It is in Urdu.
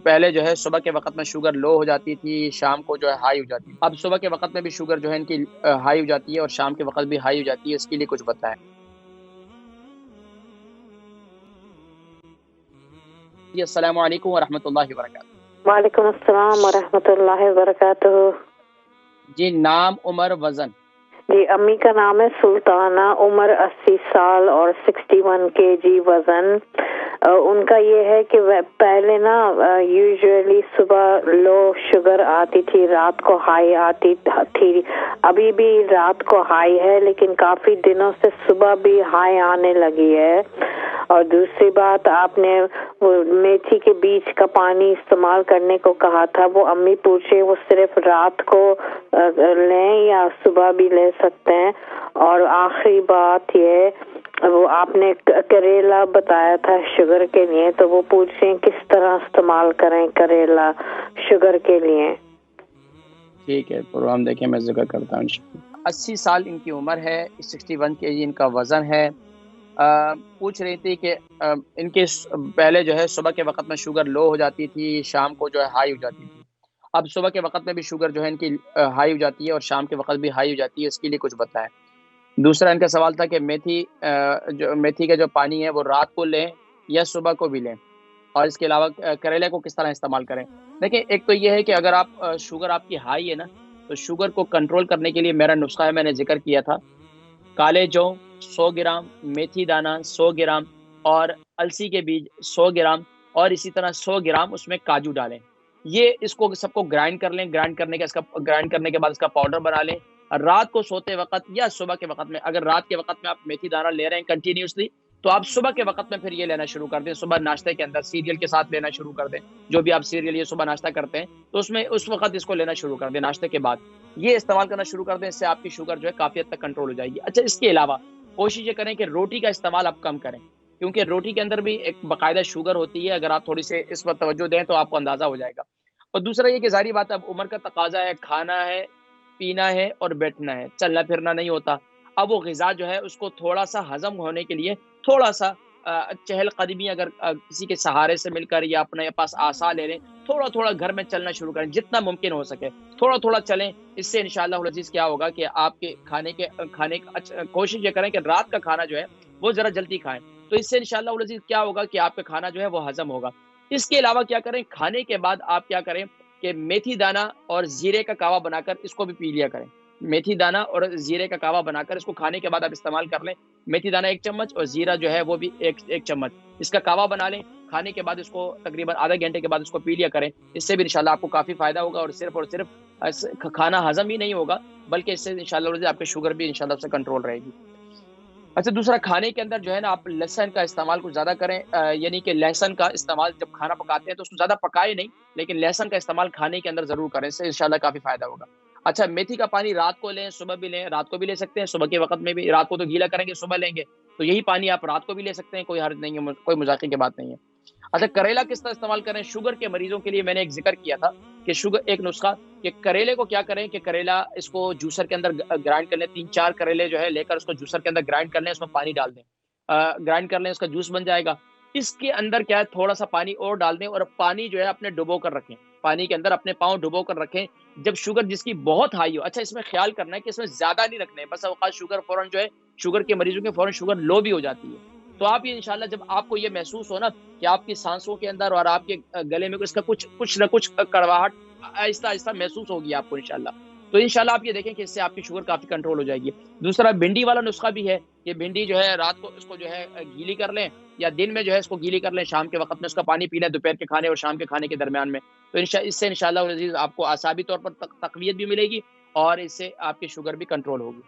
پہلے جو ہے صبح کے وقت میں شوگر لو ہو جاتی تھی، شام کو جو ہے ہائی ہو جاتی ہے۔ اب صبح کے وقت میں بھی شوگر جو ہے ان کی ہائی ہو جاتی ہے اور شام کے وقت بھی ہائی ہو جاتی ہے، اس کے لیے کچھ بتائیں۔ جی السلام علیکم ورحمۃ اللہ وبرکاتہ۔ وعلیکم السلام ورحمۃ اللہ وبرکاتہ۔ جی نام، عمر، وزن؟ جی امی کا نام ہے سلطانہ، عمر 80 سال اور 61 kg وزن۔ ان کا یہ ہے کہ پہلے نا یوزلی صبح لو شوگر آتی تھی، رات کو ہائی آتی تھی، ابھی بھی رات کو ہائی ہے لیکن کافی دنوں سے صبح بھی ہائی آنے لگی ہے۔ اور دوسری بات، آپ نے وہ میتھی کے بیج کا پانی استعمال کرنے کو کہا تھا، وہ امی پوچھے وہ صرف رات کو لیں یا صبح بھی لے سکتے ہیں؟ اور آخری بات یہ، وہ آپ نے کریلا بتایا تھا شوگر کے لیے، تو وہ پوچھ رہے ہیں کس طرح استعمال کریں کریلا شوگر کے لیے؟ ٹھیک ہے، پروگرام دیکھیں، میں ذکر کرتا ہوں۔ 80 سال ان کی عمر ہے، 61 kg ان کا وزن ہے۔ پوچھ رہی تھی کہ ان کے پہلے جو ہے صبح کے وقت میں شوگر لو ہو جاتی تھی، شام کو جو ہے ہائی ہو جاتی تھی۔ اب صبح کے وقت میں بھی شوگر جو ہے ان کی ہائی ہو جاتی ہے اور شام کے وقت بھی ہائی ہو جاتی ہے، اس کے لیے کچھ بتائیں۔ دوسرا ان کا سوال تھا کہ میتھی کا جو پانی ہے وہ رات کو لیں یا صبح کو بھی لیں، اور اس کے علاوہ کریلے کو کس طرح استعمال کریں۔ دیکھیں، ایک تو یہ ہے کہ اگر آپ شوگر آپ کی ہائی ہے نا، تو شوگر کو کنٹرول کرنے کے لیے میرا نسخہ ہے، میں نے ذکر کیا تھا، کالے جو 100 گرام، میتھی دانہ 100 گرام اور السی کے بیج 100 گرام، اور اسی طرح 100 گرام اس میں کاجو ڈالیں۔ یہ اس کو سب کو گرائنڈ کر لیں، گرائنڈ کرنے کے بعد اس کا پاؤڈر بنا لیں۔ رات کو سوتے وقت یا صبح کے وقت میں، اگر رات کے وقت میں آپ میتھی دانہ لے رہے ہیں کنٹینیوسلی، تو آپ صبح کے وقت میں پھر یہ لینا شروع کر دیں، صبح ناشتے کے اندر سیریل کے ساتھ لینا شروع کر دیں۔ جو بھی آپ سیریل یہ صبح ناشتہ کرتے ہیں تو اس میں اس وقت اس کو لینا شروع کر دیں، ناشتے کے بعد یہ استعمال کرنا شروع کر دیں، اس سے آپ کی شوگر جو ہے کافی حد تک کنٹرول ہو جائے گی۔ اچھا، اس کے علاوہ کوشش یہ کریں کہ روٹی کا استعمال آپ کم کریں، کیونکہ روٹی کے اندر بھی ایک باقاعدہ شوگر ہوتی ہے، اگر آپ تھوڑی سے اس پر توجہ دیں تو آپ کو اندازہ ہو جائے گا۔ اور دوسرا یہ کہ ظاہری بات ہے، اب عمر کا تقاضا ہے، کھانا ہے، پینا ہے اور بیٹھنا ہے، چلنا پھرنا نہیں ہوتا۔ اب وہ غذا جو ہے اس کو تھوڑا سا ہضم ہونے کے لیے تھوڑا سا چہل قدمی اگر کسی کے سہارے سے مل کر یا اپنے پاس آسا لے لیں، تھوڑا تھوڑا گھر میں چلنا شروع کریں، جتنا ممکن ہو سکے تھوڑا تھوڑا چلیں۔ اس سے انشاءاللہ العزیز کیا ہوگا کہ آپ کے کھانے کوشش یہ کریں کہ رات کا کھانا جو ہے وہ ذرا جلدی کھائیں، تو اس سے انشاءاللہ العزیز کیا ہوگا کہ آپ کا کھانا جو ہے وہ ہضم ہوگا۔ اس کے علاوہ کیا کریں، کھانے کے بعد آپ کیا کریں کہ میتھی دانہ اور زیرے کا کہوا بنا کر اس کو بھی پی لیا کریں۔ میتھی دانہ اور زیرے کا کہوا بنا کر اس کو کھانے کے بعد آپ استعمال کر لیں، میتھی دانہ 1 چمچ اور زیرہ جو ہے وہ بھی ایک چمچ، اس کا کہوا بنا لیں، کھانے کے بعد اس کو تقریباً آدھے گھنٹے کے بعد اس کو پی لیا کریں۔ اس سے بھی انشاءاللہ آپ کو کافی فائدہ ہوگا، اور صرف کھانا ہضم ہی نہیں ہوگا بلکہ اس سے انشاءاللہ آپ کی شوگر بھی انشاءاللہ سے کنٹرول رہے گی۔ اچھا، دوسرا کھانے کے اندر جو ہے نا آپ لہسن کا استعمال کچھ زیادہ کریں، یعنی کہ لہسن کا استعمال جب کھانا پکاتے ہیں تو اس کو زیادہ پکائے نہیں، لیکن لہسن کا استعمال کھانے کے اندر ضرور کریں، اس سے انشاءاللہ کافی فائدہ ہوگا۔ اچھا، میتھی کا پانی رات کو لیں، صبح بھی لیں، رات کو بھی لے سکتے ہیں، صبح کے وقت میں بھی، رات کو تو گیلا کریں گے، صبح لیں گے تو یہی پانی آپ رات کو بھی لے سکتے ہیں، کوئی حرج نہیں ہے، کوئی مذاقے کی بات نہیں ہے۔ اچھا، کریلا کس طرح استعمال کریں؟ شوگر کے مریضوں کے لیے میں نے ایک ذکر کیا تھا کہ ایک نسخہ کہ کریلے کو کیا کریں کہ کریلا اس کو جوسر کے اندر گرائنڈ کر لیں، 3-4 کریلے جو ہے لے کر اس کو جوسر کے اندر گرائنڈ کر لیں، اس میں پانی ڈال دیں، گرائنڈ کر لیں، اس کا جوس بن جائے گا۔ اس کے اندر کیا ہے، تھوڑا سا پانی اور ڈال دیں، اور پانی جو ہے اپنے ڈبو کر رکھیں، پانی کے اندر اپنے پاؤں ڈبو کر رکھیں جب شوگر جس کی بہت ہائی ہو۔ اچھا، اس میں خیال کرنا ہے کہ اس میں زیادہ نہیں رکھنا ہے، بس اوقات شوگر فوراً جو ہے شوگر کے مریضوں کے فوراً شوگر لو بھی ہو جاتی ہے، تو آپ یہ انشاءاللہ جب آپ کو یہ محسوس ہو نا کہ آپ کی سانسوں کے اندر اور آپ کے گلے میں اس کا کچھ نہ کچھ کڑواہٹ آہستہ آہستہ محسوس ہوگی آپ کو انشاءاللہ، تو انشاءاللہ آپ یہ دیکھیں کہ اس سے آپ کی شوگر کافی کنٹرول ہو جائے گی۔ دوسرا بھنڈی والا نسخہ بھی ہے کہ بھنڈی جو ہے رات کو اس کو جو ہے گیلی کر لیں، یا دن میں جو ہے اس کو گیلی کر لیں، شام کے وقت میں اس کا پانی پی لیں، دوپہر کے کھانے اور شام کے کھانے کے درمیان میں، تو اس سے انشاءاللہ العزیز آپ کو اعصابی طور پر تقویت بھی ملے گی، اور اس سے آپ کی شوگر بھی کنٹرول ہوگی۔